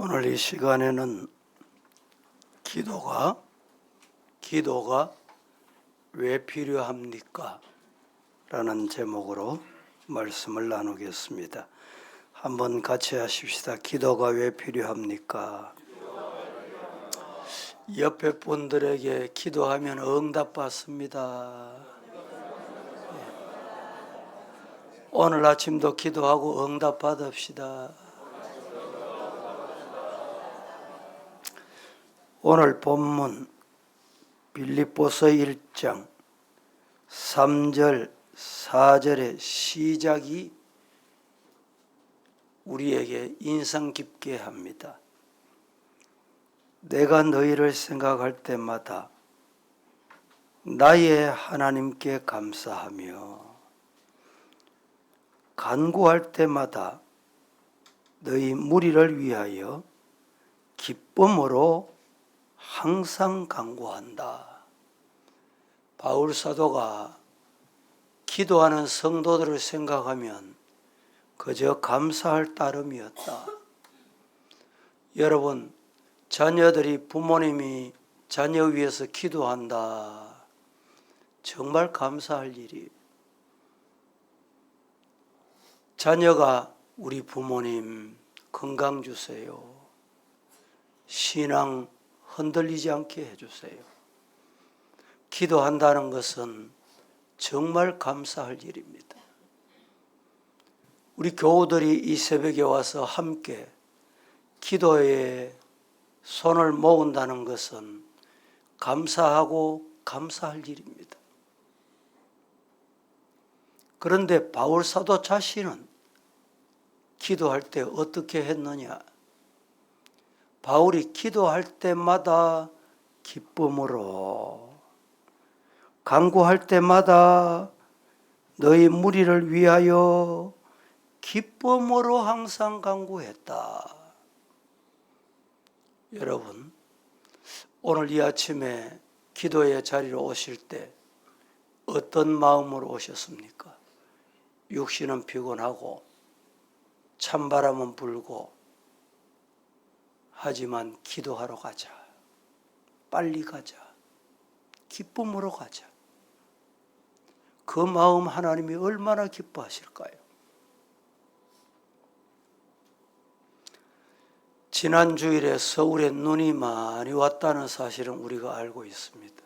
오늘 이 시간에는 기도가 왜 필요합니까? 라는 제목으로 말씀을 나누겠습니다. 한번 같이 하십시다. 기도가 왜 필요합니까? 옆에 분들에게 기도하면 응답받습니다. 오늘 아침도 기도하고 응답받읍시다. 오늘 본문 빌립보서 1장 3절 4절의 시작이 우리에게 인상 깊게 합니다. 내가 너희를 생각할 때마다 나의 하나님께 감사하며 간구할 때마다 너희 무리를 위하여 기쁨으로 항상 간구한다. 바울 사도가 기도하는 성도들을 생각하면 그저 감사할 따름이었다. 여러분, 자녀들이 부모님이 자녀 위해서 기도한다. 정말 감사할 일이에요. 자녀가 우리 부모님 건강 주세요. 신앙 흔들리지 않게 해주세요. 기도한다는 것은 정말 감사할 일입니다. 우리 교우들이 이 새벽에 와서 함께 기도에 손을 모은다는 것은 감사하고 감사할 일입니다. 그런데 바울 사도 자신은 기도할 때 어떻게 했느냐? 바울이 기도할 때마다 기쁨으로, 간구할 때마다 너희 무리를 위하여 기쁨으로 항상 간구했다. 여러분, 오늘 이 아침에 기도의 자리로 오실 때 어떤 마음으로 오셨습니까? 육신은 피곤하고 찬바람은 불고 하지만 기도하러 가자. 빨리 가자. 기쁨으로 가자. 그 마음 하나님이 얼마나 기뻐하실까요? 지난 주일에 서울에 눈이 많이 왔다는 사실은 우리가 알고 있습니다.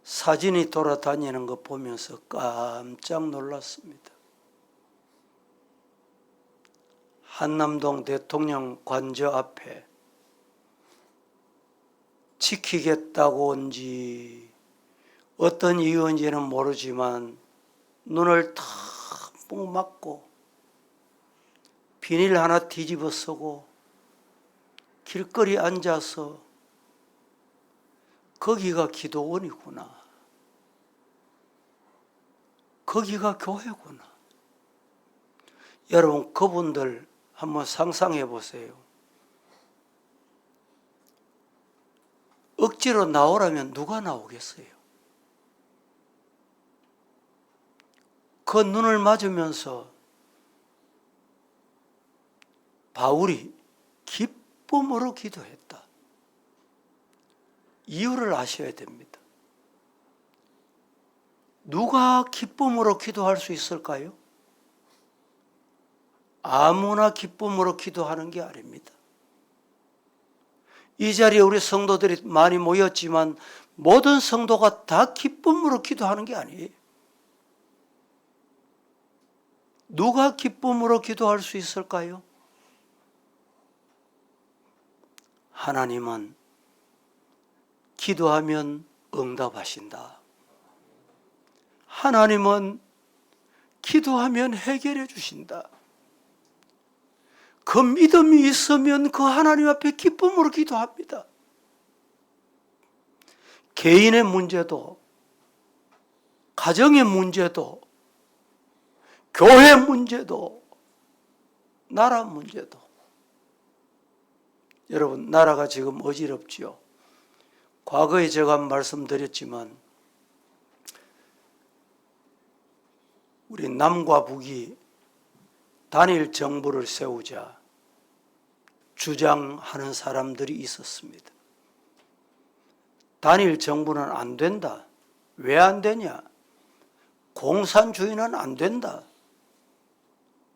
사진이 돌아다니는 거 보면서 깜짝 놀랐습니다. 한남동 대통령 관저 앞에 지키겠다고 온지 어떤 이유인지는 모르지만 눈을 탁 막고 비닐 하나 뒤집어 쓰고 길거리 앉아서 거기가 기도원이구나. 거기가 교회구나. 여러분, 그분들 한번 상상해 보세요. 억지로 나오라면 누가 나오겠어요? 그 눈을 맞으면서 바울이 기쁨으로 기도했다. 이유를 아셔야 됩니다. 누가 기쁨으로 기도할 수 있을까요? 아무나 기쁨으로 기도하는 게 아닙니다. 이 자리에 우리 성도들이 많이 모였지만 모든 성도가 다 기쁨으로 기도하는 게 아니에요. 누가 기쁨으로 기도할 수 있을까요? 하나님은 기도하면 응답하신다. 하나님은 기도하면 해결해 주신다. 그 믿음이 있으면 그 하나님 앞에 기쁨으로 기도합니다. 개인의 문제도, 가정의 문제도, 교회 문제도, 나라 문제도. 여러분, 나라가 지금 어지럽지요. 과거에 제가 말씀드렸지만 우리 남과 북이 단일 정부를 세우자 주장하는 사람들이 있었습니다. 단일 정부는 안 된다. 왜 안 되냐? 공산주의는 안 된다.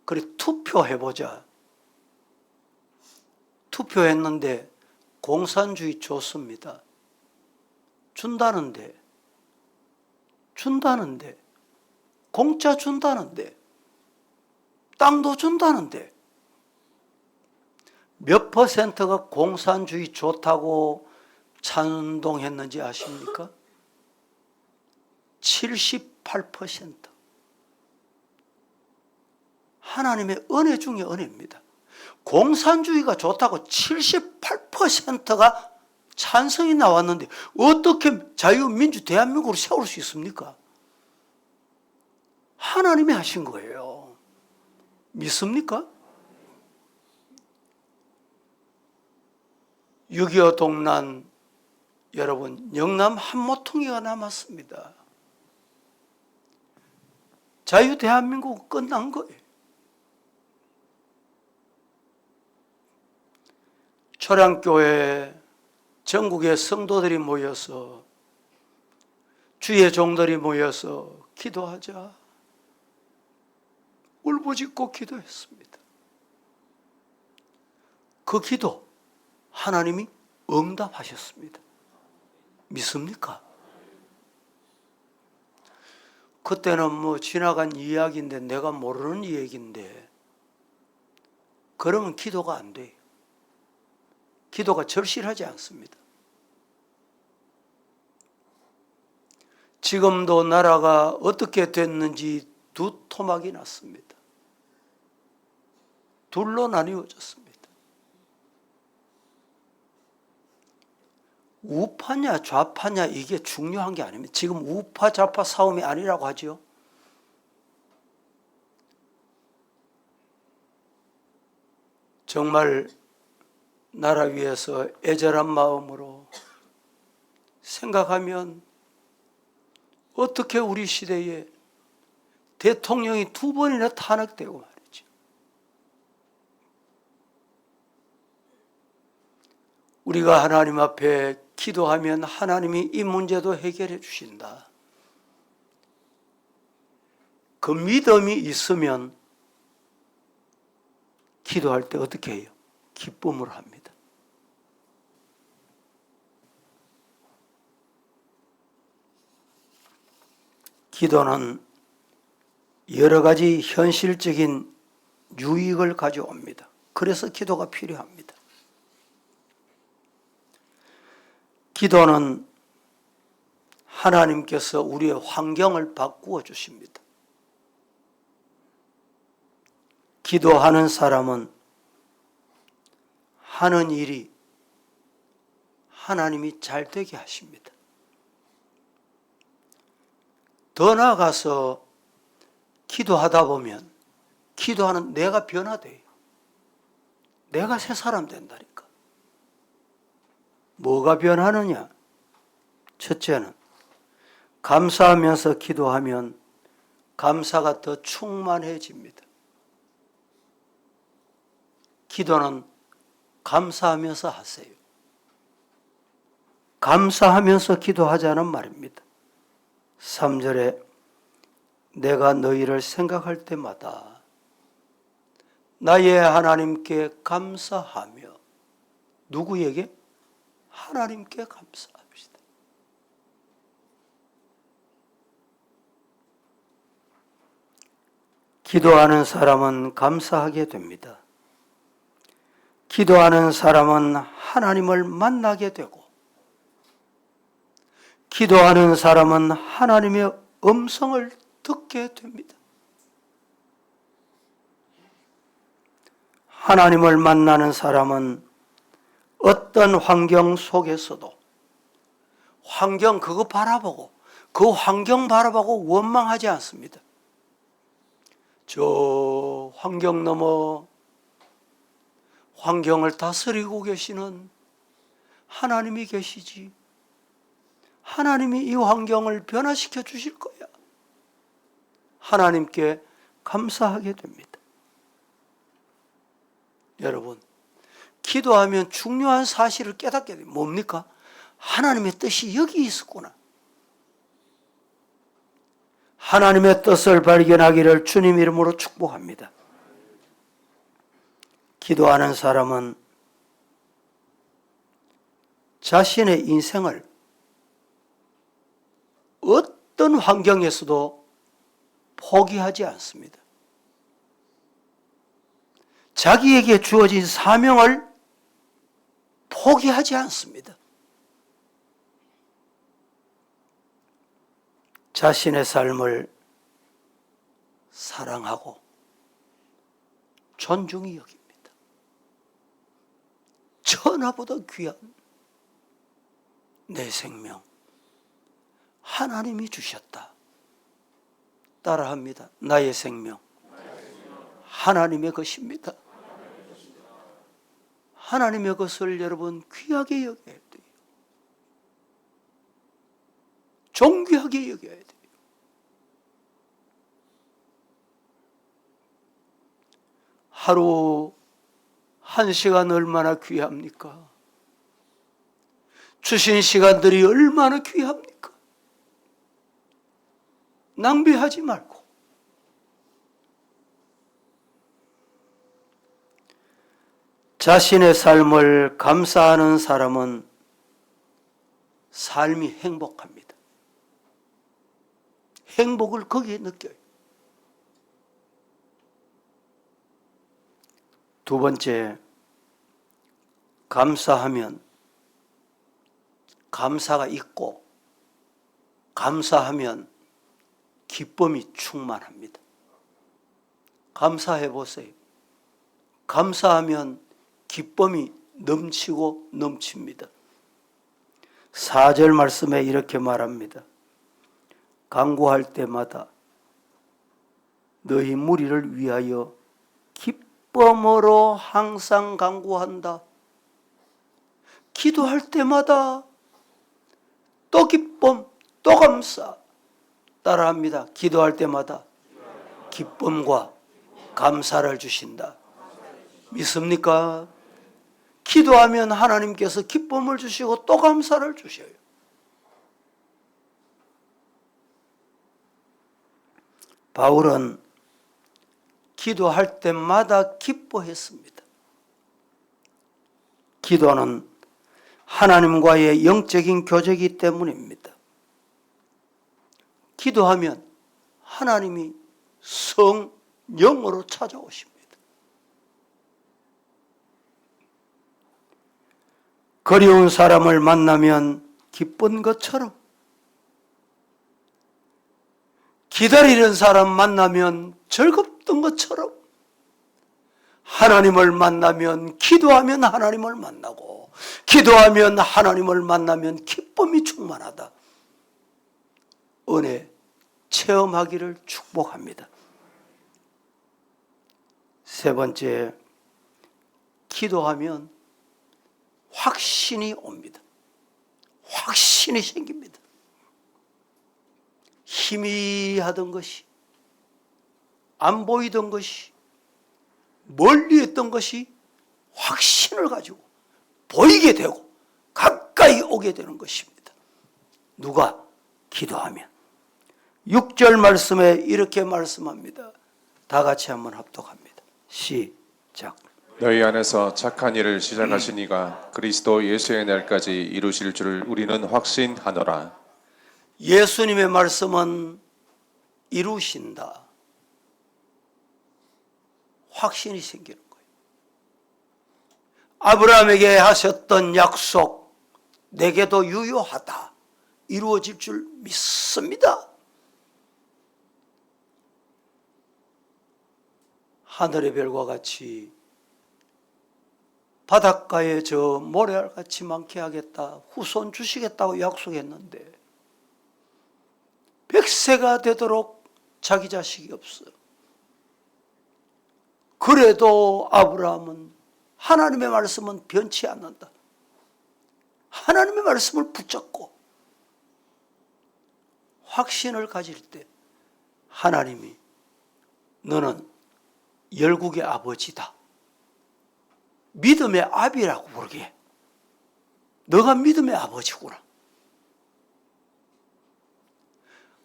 그래, 투표해보자. 투표했는데 공산주의 좋습니다. 준다는데, 공짜 준다는데, 땅도 준다는데, 몇 퍼센트가 공산주의 좋다고 찬동했는지 아십니까? 78%. 하나님의 은혜 중에 은혜입니다. 공산주의가 좋다고 78%가 찬성이 나왔는데 어떻게 자유민주 대한민국을 세울 수 있습니까? 하나님이 하신 거예요. 믿습니까? 6.25 동란, 여러분, 영남 한모통이가 남았습니다. 자유 대한민국은 끝난 거예요. 초량교회 전국의 성도들이 모여서, 주의 종들이 모여서 기도하자. 울부짖고 기도했습니다. 그 기도 하나님이 응답하셨습니다. 믿습니까? 그때는 뭐 지나간 이야기인데, 내가 모르는 얘기인데, 그러면 기도가 안 돼요. 기도가 절실하지 않습니다. 지금도 나라가 어떻게 됐는지 두 토막이 났습니다. 둘로 나뉘어졌습니다. 우파냐 좌파냐 이게 중요한 게 아닙니다. 지금 우파 좌파 싸움이 아니라고 하죠. 정말 나라 위해서 애절한 마음으로 생각하면 어떻게 우리 시대에 대통령이 2번이나 탄핵되고 말이죠. 우리가 하나님 앞에 기도하면 하나님이 이 문제도 해결해 주신다. 그 믿음이 있으면 기도할 때 어떻게 해요? 기쁨으로 합니다. 기도는 여러 가지 현실적인 유익을 가져옵니다. 그래서 기도가 필요합니다. 기도는 하나님께서 우리의 환경을 바꾸어 주십니다. 기도하는 사람은 하는 일이 하나님이 잘 되게 하십니다. 더 나아가서 기도하다 보면 기도하는 내가 변화돼요. 내가 새 사람 된다니까. 뭐가 변하느냐? 첫째는 감사하면서 기도하면 감사가 더 충만해집니다. 기도는 감사하면서 하세요. 감사하면서 기도하자는 말입니다. 3절에 내가 너희를 생각할 때마다 나의 하나님께 감사하며, 누구에게? 하나님께 감사합시다. 기도하는 사람은 감사하게 됩니다. 기도하는 사람은 하나님을 만나게 되고, 기도하는 사람은 하나님의 음성을 듣게 됩니다. 하나님을 만나는 사람은 어떤 환경 속에서도 환경 그거 바라보고 그 환경 바라보고 원망하지 않습니다. 저 환경 넘어 환경을 다스리고 계시는 하나님이 계시지. 하나님이 이 환경을 변화시켜 주실 거야. 하나님께 감사하게 됩니다. 여러분, 기도하면 중요한 사실을 깨닫게 돼요. 뭡니까? 하나님의 뜻이 여기 있었구나. 하나님의 뜻을 발견하기를 주님 이름으로 축복합니다. 기도하는 사람은 자신의 인생을 어떤 환경에서도 포기하지 않습니다. 자기에게 주어진 사명을 포기하지 않습니다. 자신의 삶을 사랑하고 존중히 여깁니다. 천하보다 귀한 내 생명 하나님이 주셨다. 따라합니다. 나의 생명 하나님의 것입니다. 하나님의 것을 여러분 귀하게 여겨야 돼요. 존귀하게 여겨야 돼요. 하루 1시간 얼마나 귀합니까? 주신 시간들이 얼마나 귀합니까? 낭비하지 말고 자신의 삶을 감사하는 사람은 삶이 행복합니다. 행복을 거기에 느껴요. 두 번째, 감사하면 감사가 있고 감사하면 기쁨이 충만합니다. 감사해 보세요. 감사하면 기쁨이 넘치고 넘칩니다. 4절 말씀에 이렇게 말합니다. 간구할 때마다 너희 무리를 위하여 기쁨으로 항상 간구한다. 기도할 때마다 또 기쁨, 또 감사. 따라합니다. 기도할 때마다 기쁨과 감사를 주신다. 믿습니까? 기도하면 하나님께서 기쁨을 주시고 또 감사를 주셔요. 바울은 기도할 때마다 기뻐했습니다. 기도는 하나님과의 영적인 교제이기 때문입니다. 기도하면 하나님이 성령으로 찾아오십니다. 그리운 사람을 만나면 기쁜 것처럼, 기다리는 사람 만나면 즐겁던 것처럼, 하나님을 만나면 기도하면 하나님을 만나고, 기도하면 하나님을 만나면 기쁨이 충만하다. 은혜 체험하기를 축복합니다. 세 번째, 기도하면 확신이 옵니다. 확신이 생깁니다. 희미하던 것이, 안 보이던 것이, 멀리 있던 것이 확신을 가지고 보이게 되고 가까이 오게 되는 것입니다. 누가? 기도하면. 6절 말씀에 이렇게 말씀합니다. 다 같이 한번 합독합니다. 시작. 너희 안에서 착한 일을 시작하신 이가 그리스도 예수의 날까지 이루실 줄 우리는 확신하노라. 예수님의 말씀은 이루신다. 확신이 생기는 거예요. 아브라함에게 하셨던 약속, 내게도 유효하다. 이루어질 줄 믿습니다. 하늘의 별과 같이 바닷가에 저 모래알같이 많게 하겠다, 후손 주시겠다고 약속했는데 100세가 되도록 자기 자식이 없어요. 그래도 아브라함은 하나님의 말씀은 변치 않는다. 하나님의 말씀을 붙잡고 확신을 가질 때 하나님이 너는 열국의 아버지다, 믿음의 아비라고 부르게. 너가 믿음의 아버지구나.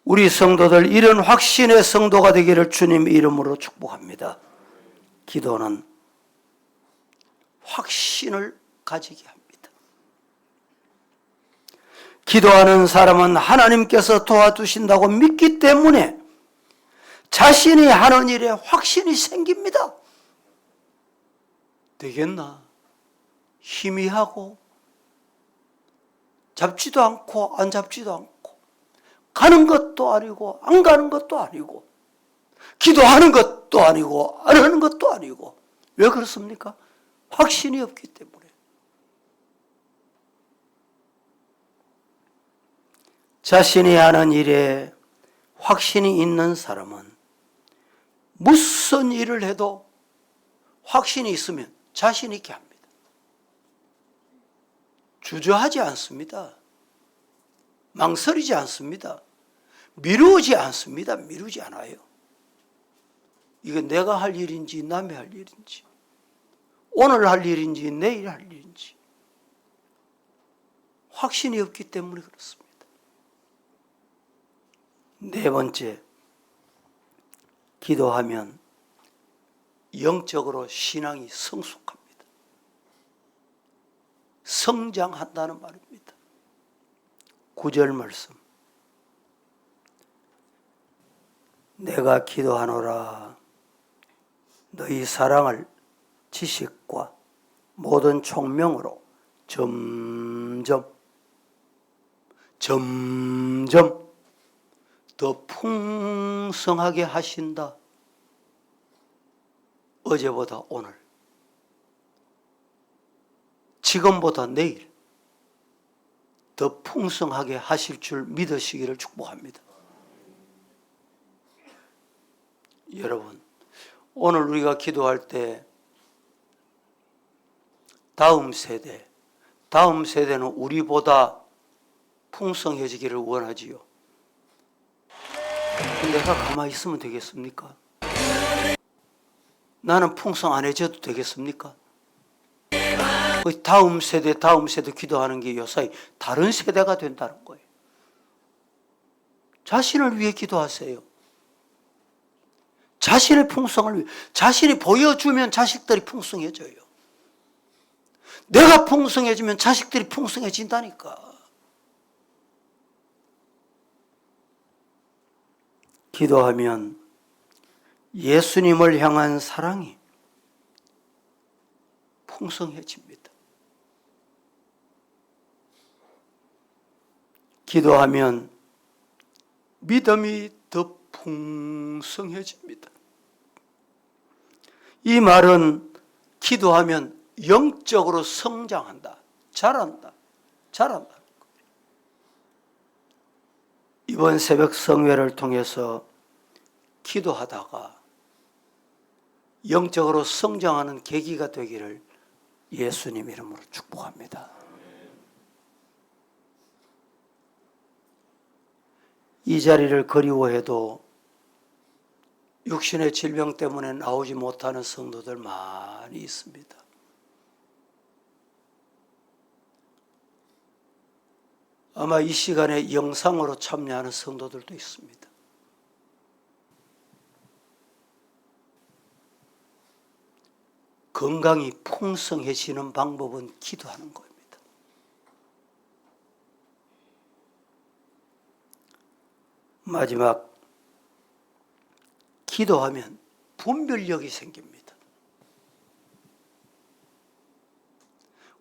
우리 성도들 이런 확신의 성도가 되기를 주님 이름으로 축복합니다. 기도는 확신을 가지게 합니다. 기도하는 사람은 하나님께서 도와주신다고 믿기 때문에 자신이 하는 일에 확신이 생깁니다. 되겠나? 희미하고 잡지도 않고 안 잡지도 않고 가는 것도 아니고 안 가는 것도 아니고 기도하는 것도 아니고 안 하는 것도 아니고. 왜 그렇습니까? 확신이 없기 때문에. 자신이 하는 일에 확신이 있는 사람은 무슨 일을 해도 확신이 있으면 자신 있게 합니다. 주저하지 않습니다. 망설이지 않습니다. 미루지 않습니다. 미루지 않아요. 이게 내가 할 일인지 남의 할 일인지, 오늘 할 일인지 내일 할 일인지 확신이 없기 때문에 그렇습니다. 네 번째, 기도하면 영적으로 신앙이 성숙합니다. 성장한다는 말입니다. 9절 말씀. 내가 기도하노라 너희 사랑을 지식과 모든 총명으로 점점 더 풍성하게 하신다. 어제보다 오늘, 지금보다 내일 더 풍성하게 하실 줄 믿으시기를 축복합니다. 여러분, 오늘 우리가 기도할 때 다음 세대는 우리보다 풍성해지기를 원하지요. 내가 가만히 있으면 되겠습니까? 나는 풍성 안 해져도 되겠습니까? 다음 세대 기도하는 게 요사이 다른 세대가 된다는 거예요. 자신을 위해 기도하세요. 자신의 풍성을 위해. 자신이 보여주면 자식들이 풍성해져요. 내가 풍성해지면 자식들이 풍성해진다니까. 기도하면 예수님을 향한 사랑이 풍성해집니다. 기도하면 믿음이 더 풍성해집니다. 이 말은 기도하면 영적으로 성장한다, 자란다. 이번 새벽 성회를 통해서 기도하다가 영적으로 성장하는 계기가 되기를 예수님 이름으로 축복합니다. 이 자리를 그리워해도 육신의 질병 때문에 나오지 못하는 성도들 많이 있습니다. 아마 이 시간에 영상으로 참여하는 성도들도 있습니다. 건강이 풍성해지는 방법은 기도하는 겁니다. 마지막, 기도하면 분별력이 생깁니다.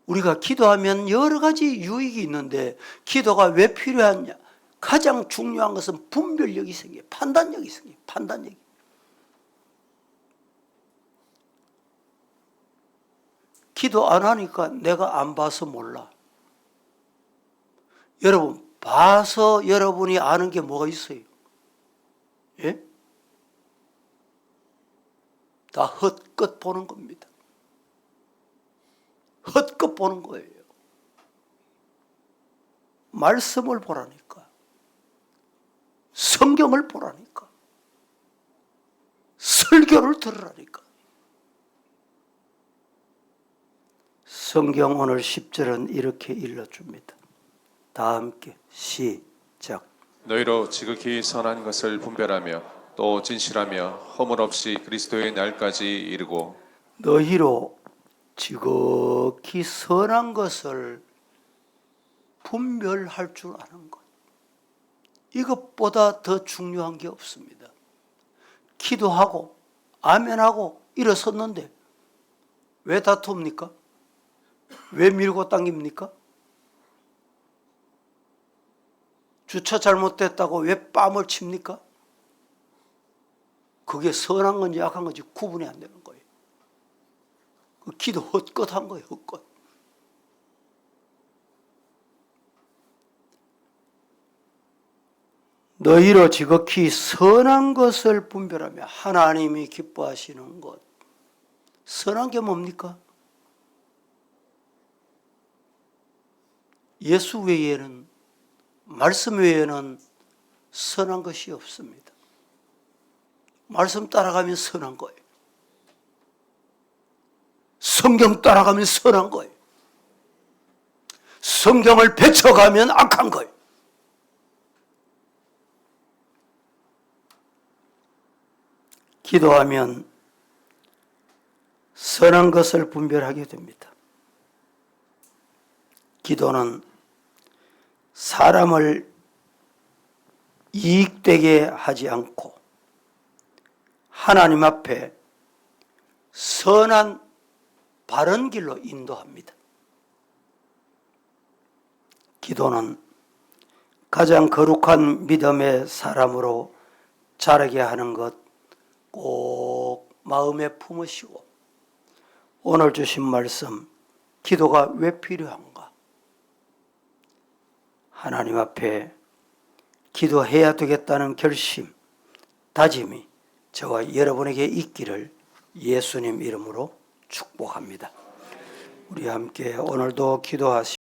우리가 기도하면 여러 가지 유익이 있는데 기도가 왜 필요하냐? 가장 중요한 것은 분별력이 생겨요. 판단력이 생겨요. 판단력이. 기도 안 하니까 내가 안 봐서 몰라. 여러분, 봐서 여러분이 아는 게 뭐가 있어요? 예? 다 헛것 보는 겁니다. 헛것 보는 거예요. 말씀을 보라니까. 성경을 보라니까. 설교를 들으라니까. 성경 오늘 10절은 이렇게 일러줍니다. 다 함께 시작. 너희로 지극히 선한 것을 분별하며 또 진실하며 허물 없이 그리스도의 날까지 이르고 너희로 지극히 선한 것을 분별할 줄 아는 것. 이것보다 더 중요한 게 없습니다. 기도하고 아멘하고 일어섰는데 왜 다툽니까? 왜 밀고 당깁니까? 주차 잘못됐다고 왜 뺨을 칩니까? 그게 선한 건지 악한 건지 구분이 안 되는 거예요. 그 기도 헛것한 거예요, 헛것. 너희로 지극히 선한 것을 분별하며 하나님이 기뻐하시는 것. 선한 게 뭡니까? 예수 외에는, 말씀 외에는 선한 것이 없습니다. 말씀 따라가면 선한 거예요. 성경 따라가면 선한 거예요. 성경을 배쳐가면 악한 거예요. 기도하면 선한 것을 분별하게 됩니다. 기도는 사람을 이익되게 하지 않고 하나님 앞에 선한 바른 길로 인도합니다. 기도는 가장 거룩한 믿음의 사람으로 자라게 하는 것 꼭 마음에 품으시고 오늘 주신 말씀 기도가 왜 필요한가? 하나님 앞에 기도해야 되겠다는 결심, 다짐이 저와 여러분에게 있기를 예수님 이름으로 축복합니다. 우리 함께 오늘도 기도하시고